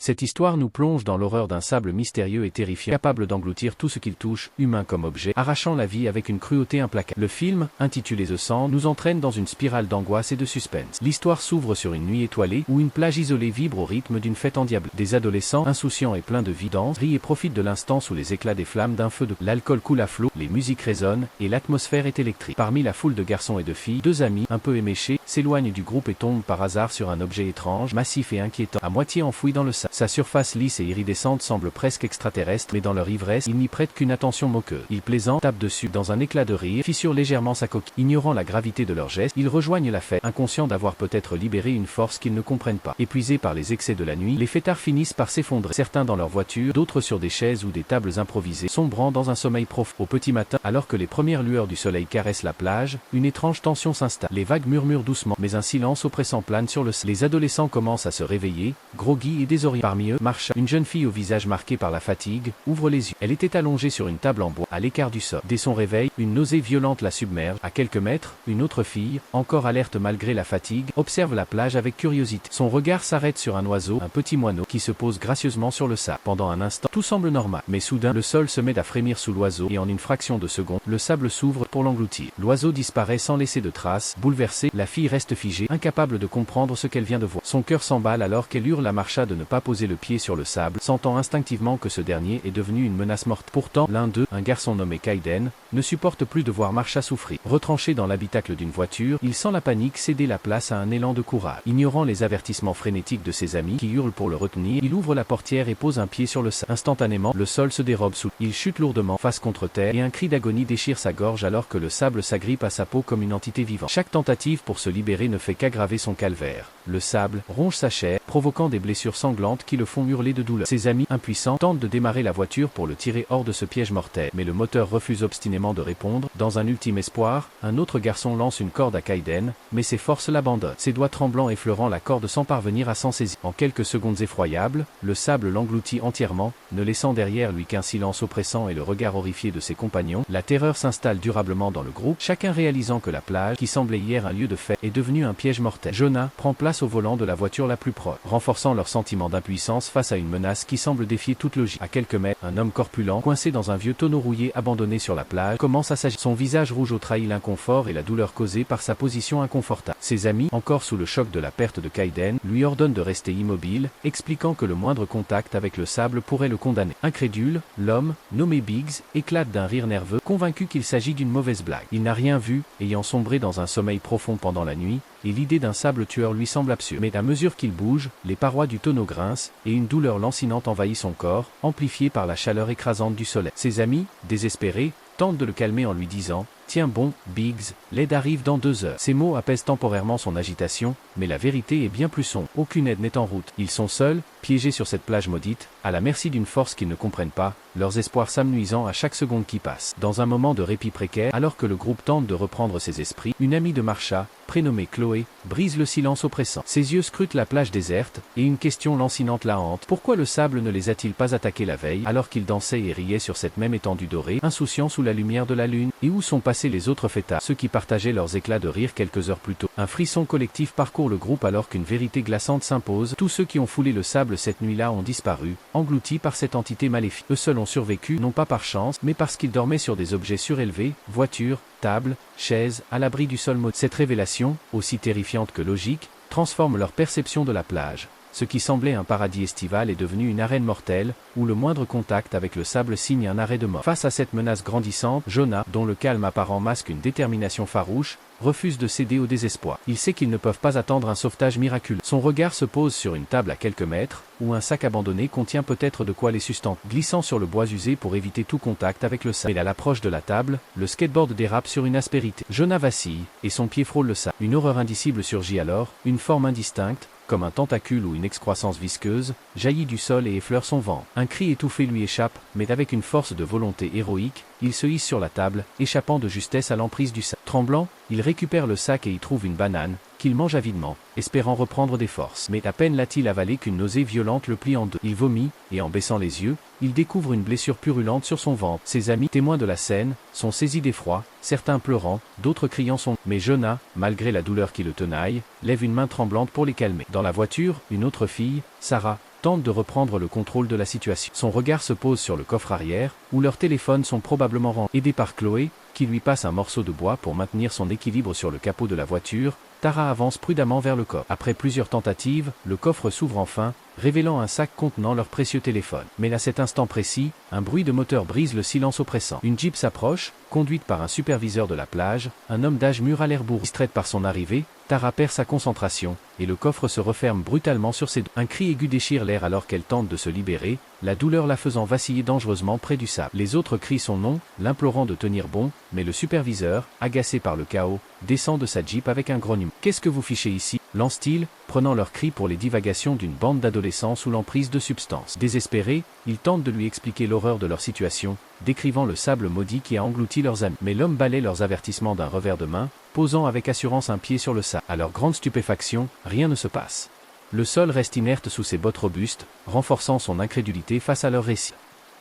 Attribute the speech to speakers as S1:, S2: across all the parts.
S1: Cette histoire nous plonge dans l'horreur d'un sable mystérieux et terrifiant, capable d'engloutir tout ce qu'il touche, humain comme objet, arrachant la vie avec une cruauté implacable. Le film, intitulé The Sand, nous entraîne dans une spirale d'angoisse et de suspense. L'histoire s'ouvre sur une nuit étoilée, où une plage isolée vibre au rythme d'une fête endiablée. Des adolescents, insouciants et pleins de vie, dansent, rient et profitent de l'instant sous les éclats des flammes d'un feu de camp. L'alcool coule à flot, les musiques résonnent, et l'atmosphère est électrique. Parmi la foule de garçons et de filles, deux amis, un peu éméchés, s'éloignent du groupe et tombent par hasard sur un objet étrange, massif et inquiétant, à moitié enfoui dans le sable. Sa surface lisse et iridescente semble presque extraterrestre, mais dans leur ivresse, ils n'y prêtent qu'une attention moqueuse. Ils plaisantent, tapent dessus, dans un éclat de rire, fissurent légèrement sa coquille. Ignorant la gravité de leurs gestes, ils rejoignent la fête, inconscients d'avoir peut-être libéré une force qu'ils ne comprennent pas. Épuisés par les excès de la nuit, les fêtards finissent par s'effondrer, certains dans leur voiture, d'autres sur des chaises ou des tables improvisées, sombrant dans un sommeil profond. Au petit matin, alors que les premières lueurs du soleil caressent la plage, une étrange tension s'installe. Les vagues murmurent doucement, mais un silence oppressant plane sur le sable. Les adolescents commencent à se réveiller, groggy et désorientés. Parmi eux, Marsha, une jeune fille au visage marqué par la fatigue, ouvre les yeux. Elle était allongée sur une table en bois, à l'écart du sol. Dès son réveil, une nausée violente la submerge. À quelques mètres, une autre fille, encore alerte malgré la fatigue, observe la plage avec curiosité. Son regard s'arrête sur un oiseau, un petit moineau, qui se pose gracieusement sur le sable. Pendant un instant, tout semble normal. Mais soudain, le sol se met à frémir sous l'oiseau, et en une fraction de seconde, le sable s'ouvre pour l'engloutir. L'oiseau disparaît sans laisser de traces. Bouleversée, la fille reste figée, incapable de comprendre ce qu'elle vient de voir. Son cœur s'emballe alors qu'elle hurle à Marsha de ne pas poser le pied sur le sable, sentant instinctivement que ce dernier est devenu une menace morte. Pourtant, l'un d'eux, un garçon nommé Kaiden, ne supporte plus de voir Marsha souffrir. Retranché dans l'habitacle d'une voiture, il sent la panique céder la place à un élan de courage. Ignorant les avertissements frénétiques de ses amis qui hurlent pour le retenir, il ouvre la portière et pose un pied sur le sable. Instantanément, le sol se dérobe sous. Il chute lourdement, face contre terre, et un cri d'agonie déchire sa gorge alors que le sable s'agrippe à sa peau comme une entité vivante. Chaque tentative pour se libérer ne fait qu'aggraver son calvaire. Le sable ronge sa chair, provoquant des blessures sanglantes qui le font hurler de douleur. Ses amis, impuissants, tentent de démarrer la voiture pour le tirer hors de ce piège mortel, mais le moteur refuse obstinément de répondre. Dans un ultime espoir, un autre garçon lance une corde à Kaiden, mais ses forces l'abandonnent. Ses doigts tremblants effleurant la corde sans parvenir à s'en saisir. En quelques secondes effroyables, le sable l'engloutit entièrement, ne laissant derrière lui qu'un silence oppressant et le regard horrifié de ses compagnons. La terreur s'installe durablement dans le groupe, chacun réalisant que la plage, qui semblait hier un lieu de fête, est devenue un piège mortel. Jonah prend place au volant de la voiture la plus proche, renforçant leur sentiment d'impuissance face à une menace qui semble défier toute logique. À quelques mètres, un homme corpulent, coincé dans un vieux tonneau rouillé abandonné sur la plage, commence à s'agiter. Son visage rouge trahit l'inconfort et la douleur causée par sa position inconfortable. Ses amis, encore sous le choc de la perte de Kaiden, lui ordonnent de rester immobile, expliquant que le moindre contact avec le sable pourrait le condamner. Incrédule, l'homme, nommé Biggs, éclate d'un rire nerveux, convaincu qu'il s'agit d'une mauvaise blague. Il n'a rien vu, ayant sombré dans un sommeil profond pendant la nuit, et l'idée d'un sable tueur lui semble absurde. Mais à mesure qu'il bouge, les parois du tonneau grincent, et une douleur lancinante envahit son corps, amplifiée par la chaleur écrasante du soleil. Ses amis, désespérés, tentent de le calmer en lui disant « Tiens bon, Biggs, l'aide arrive dans 2 heures ». Ces mots apaisent temporairement son agitation, mais la vérité est bien plus sombre. Aucune aide n'est en route. Ils sont seuls, piégés sur cette plage maudite, à la merci d'une force qu'ils ne comprennent pas, leurs espoirs s'amenuisant à chaque seconde qui passe. Dans un moment de répit précaire, alors que le groupe tente de reprendre ses esprits, une amie de Marsha, prénommée Chloé, brise le silence oppressant. Ses yeux scrutent la plage déserte, et une question lancinante la hante. Pourquoi le sable ne les a-t-il pas attaqués la veille, alors qu'ils dansaient et riaient sur cette même étendue dorée, insouciants sous la lumière de la lune? Et où sont passés les autres fêtards, ceux qui partageaient leurs éclats de rire quelques heures plus tôt? Un frisson collectif parcourt le groupe alors qu'une vérité glaçante s'impose. Tous ceux qui ont foulé le sable cette nuit-là ont disparu, engloutis par cette entité maléfique. Eux seuls ont survécu, non pas par chance, mais parce qu'ils dormaient sur des objets surélevés, voitures, tables, chaises, à l'abri du sol maudit. Cette révélation, aussi terrifiante que logique, transforme leur perception de la plage. Ce qui semblait un paradis estival est devenu une arène mortelle, où le moindre contact avec le sable signe un arrêt de mort. Face à cette menace grandissante, Jonah, dont le calme apparent masque une détermination farouche, refuse de céder au désespoir. Il sait qu'ils ne peuvent pas attendre un sauvetage miraculeux. Son regard se pose sur une table à quelques mètres, où un sac abandonné contient peut-être de quoi les sustenter. Glissant sur le bois usé pour éviter tout contact avec le sable. Mais à l'approche de la table, le skateboard dérape sur une aspérité. Jonah vacille, et son pied frôle le sable. Une horreur indicible surgit alors, une forme indistincte, comme un tentacule ou une excroissance visqueuse, jaillit du sol et effleure son ventre. Un cri étouffé lui échappe, mais avec une force de volonté héroïque, il se hisse sur la table, échappant de justesse à l'emprise du sac. Tremblant, il récupère le sac et y trouve une banane, qu'il mange avidement, espérant reprendre des forces. Mais à peine l'a-t-il avalé qu'une nausée violente le plie en deux. Il vomit, et en baissant les yeux, il découvre une blessure purulente sur son ventre. Ses amis, témoins de la scène, sont saisis d'effroi, certains pleurant, d'autres criant son nom. Mais Jonah, malgré la douleur qui le tenaille, lève une main tremblante pour les calmer. Dans la voiture, une autre fille, Sarah, tentent de reprendre le contrôle de la situation. Son regard se pose sur le coffre arrière, où leurs téléphones sont probablement rangés. Aidée par Chloé, qui lui passe un morceau de bois pour maintenir son équilibre sur le capot de la voiture, Tara avance prudemment vers le coffre. Après plusieurs tentatives, le coffre s'ouvre enfin, révélant un sac contenant leurs précieux téléphones. Mais à cet instant précis, un bruit de moteur brise le silence oppressant. Une Jeep s'approche, conduite par un superviseur de la plage, un homme d'âge mûr à l'air bourru. Distraite par son arrivée, Tara perd sa concentration, et le coffre se referme brutalement sur ses dos. Un cri aigu déchire l'air alors qu'elle tente de se libérer, la douleur la faisant vaciller dangereusement près du sable. Les autres crient son nom, l'implorant de tenir bon, mais le superviseur, agacé par le chaos, descend de sa Jeep avec un grognement. « Qu'est-ce que vous fichez ici ?» lance-t-il, prenant leurs cris pour les divagations d'une bande d'adolescents sous l'emprise de substances. Désespérés, ils tentent de lui expliquer l'horreur de leur situation, décrivant le sable maudit qui a englouti leurs amis. Mais l'homme balaie leurs avertissements d'un revers de main, posant avec assurance un pied sur le sable. À leur grande stupéfaction, rien ne se passe. Le sol reste inerte sous ses bottes robustes, renforçant son incrédulité face à leur récit.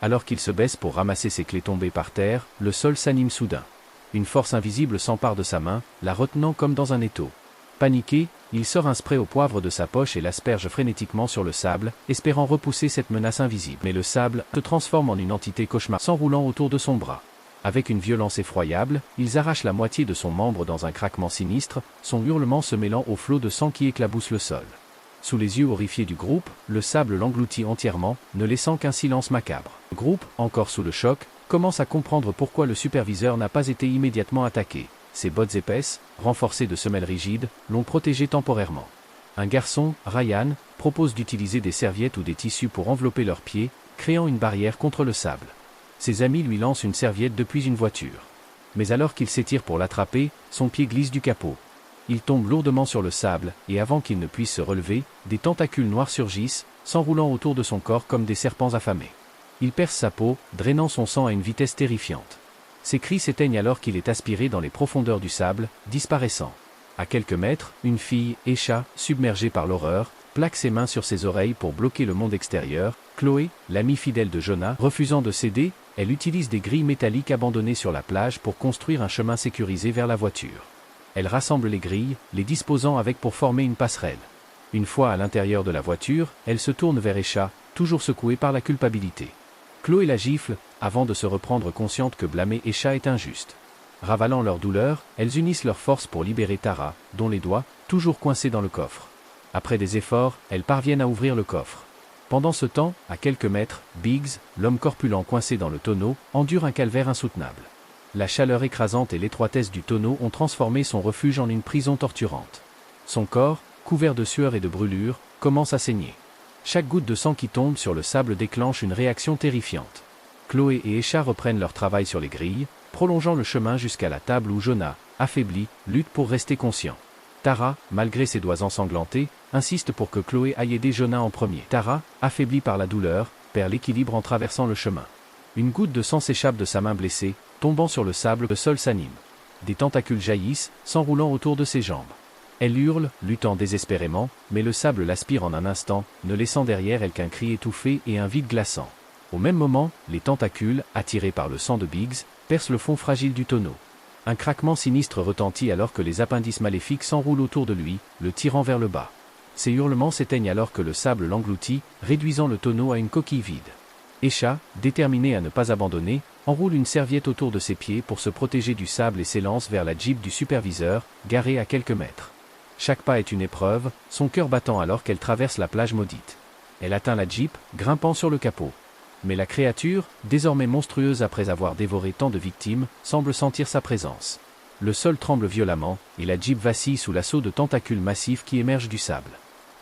S1: Alors qu'il se baisse pour ramasser ses clés tombées par terre, le sol s'anime soudain. Une force invisible s'empare de sa main, la retenant comme dans un étau. Paniqué, il sort un spray au poivre de sa poche et l'asperge frénétiquement sur le sable, espérant repousser cette menace invisible. Mais le sable se transforme en une entité cauchemar s'enroulant autour de son bras. Avec une violence effroyable, ils arrachent la moitié de son membre dans un craquement sinistre, son hurlement se mêlant au flot de sang qui éclabousse le sol. Sous les yeux horrifiés du groupe, le sable l'engloutit entièrement, ne laissant qu'un silence macabre. Le groupe, encore sous le choc, commence à comprendre pourquoi le superviseur n'a pas été immédiatement attaqué. Ses bottes épaisses, renforcées de semelles rigides, l'ont protégé temporairement. Un garçon, Ryan, propose d'utiliser des serviettes ou des tissus pour envelopper leurs pieds, créant une barrière contre le sable. Ses amis lui lancent une serviette depuis une voiture. Mais alors qu'il s'étire pour l'attraper, son pied glisse du capot. Il tombe lourdement sur le sable, et avant qu'il ne puisse se relever, des tentacules noirs surgissent, s'enroulant autour de son corps comme des serpents affamés. Il perce sa peau, drainant son sang à une vitesse terrifiante. Ses cris s'éteignent alors qu'il est aspiré dans les profondeurs du sable, disparaissant. À quelques mètres, une fille, Esha, submergée par l'horreur, plaque ses mains sur ses oreilles pour bloquer le monde extérieur. Chloé, l'amie fidèle de Jonah, refusant de céder, elle utilise des grilles métalliques abandonnées sur la plage pour construire un chemin sécurisé vers la voiture. Elle rassemble les grilles, les disposant avec pour former une passerelle. Une fois à l'intérieur de la voiture, elle se tourne vers Esha, toujours secouée par la culpabilité. Chloé la gifle, avant de se reprendre consciente que blâmer Esha est injuste. Ravalant leur douleur, elles unissent leurs forces pour libérer Tara, dont les doigts, toujours coincés dans le coffre. Après des efforts, elles parviennent à ouvrir le coffre. Pendant ce temps, à quelques mètres, Biggs, l'homme corpulent coincé dans le tonneau, endure un calvaire insoutenable. La chaleur écrasante et l'étroitesse du tonneau ont transformé son refuge en une prison torturante. Son corps, couvert de sueur et de brûlures, commence à saigner. Chaque goutte de sang qui tombe sur le sable déclenche une réaction terrifiante. Chloé et Esha reprennent leur travail sur les grilles, prolongeant le chemin jusqu'à la table où Jonah, affaibli, lutte pour rester conscient. Tara, malgré ses doigts ensanglantés, insiste pour que Chloé aille aider Jonah en premier. Tara, affaiblie par la douleur, perd l'équilibre en traversant le chemin. Une goutte de sang s'échappe de sa main blessée, tombant sur le sable, le sol s'anime. Des tentacules jaillissent, s'enroulant autour de ses jambes. Elle hurle, luttant désespérément, mais le sable l'aspire en un instant, ne laissant derrière elle qu'un cri étouffé et un vide glaçant. Au même moment, les tentacules, attirés par le sang de Biggs, percent le fond fragile du tonneau. Un craquement sinistre retentit alors que les appendices maléfiques s'enroulent autour de lui, le tirant vers le bas. Ses hurlements s'éteignent alors que le sable l'engloutit, réduisant le tonneau à une coquille vide. Esha, déterminée à ne pas abandonner, enroule une serviette autour de ses pieds pour se protéger du sable et s'élance vers la Jeep du superviseur, garée à quelques mètres. Chaque pas est une épreuve, son cœur battant alors qu'elle traverse la plage maudite. Elle atteint la Jeep, grimpant sur le capot. Mais la créature, désormais monstrueuse après avoir dévoré tant de victimes, semble sentir sa présence. Le sol tremble violemment, et la Jeep vacille sous l'assaut de tentacules massifs qui émergent du sable.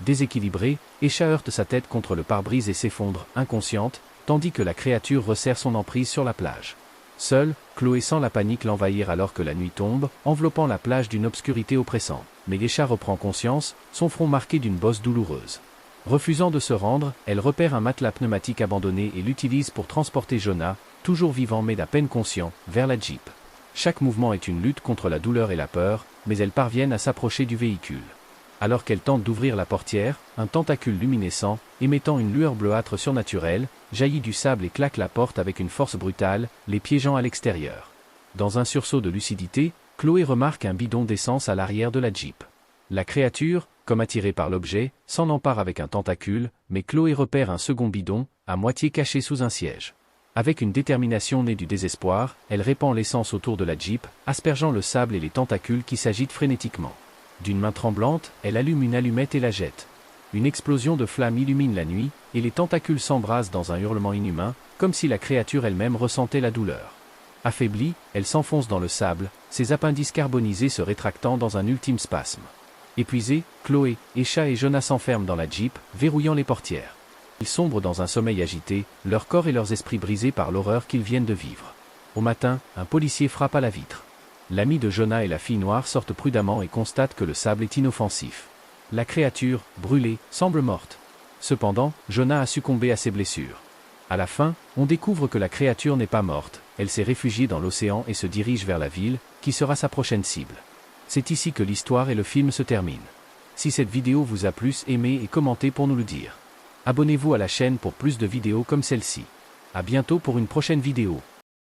S1: Déséquilibrée, Esha heurte sa tête contre le pare-brise et s'effondre, inconsciente, tandis que la créature resserre son emprise sur la plage. Seule, Chloé sent la panique l'envahir alors que la nuit tombe, enveloppant la plage d'une obscurité oppressante. Mais Esha reprend conscience, son front marqué d'une bosse douloureuse. Refusant de se rendre, elle repère un matelas pneumatique abandonné et l'utilise pour transporter Jonah, toujours vivant mais d'à peine conscient, vers la Jeep. Chaque mouvement est une lutte contre la douleur et la peur, mais elles parviennent à s'approcher du véhicule. Alors qu'elle tente d'ouvrir la portière, un tentacule luminescent, émettant une lueur bleuâtre surnaturelle, jaillit du sable et claque la porte avec une force brutale, les piégeant à l'extérieur. Dans un sursaut de lucidité, Chloé remarque un bidon d'essence à l'arrière de la Jeep. La créature, Comme attirée par l'objet, s'en empare avec un tentacule, mais Chloé repère un second bidon, à moitié caché sous un siège. Avec une détermination née du désespoir, elle répand l'essence autour de la Jeep, aspergeant le sable et les tentacules qui s'agitent frénétiquement. D'une main tremblante, elle allume une allumette et la jette. Une explosion de flammes illumine la nuit, et les tentacules s'embrasent dans un hurlement inhumain, comme si la créature elle-même ressentait la douleur. Affaiblie, elle s'enfonce dans le sable, ses appendices carbonisés se rétractant dans un ultime spasme. Épuisés, Chloé, Esha et Jonah s'enferment dans la Jeep, verrouillant les portières. Ils sombrent dans un sommeil agité, leurs corps et leurs esprits brisés par l'horreur qu'ils viennent de vivre. Au matin, un policier frappe à la vitre. L'ami de Jonah et la fille noire sortent prudemment et constatent que le sable est inoffensif. La créature, brûlée, semble morte. Cependant, Jonah a succombé à ses blessures. À la fin, on découvre que la créature n'est pas morte, elle s'est réfugiée dans l'océan et se dirige vers la ville, qui sera sa prochaine cible. C'est ici que l'histoire et le film se terminent. Si cette vidéo vous a plu, aimez et commentez pour nous le dire. Abonnez-vous à la chaîne pour plus de vidéos comme celle-ci. À bientôt pour une prochaine vidéo.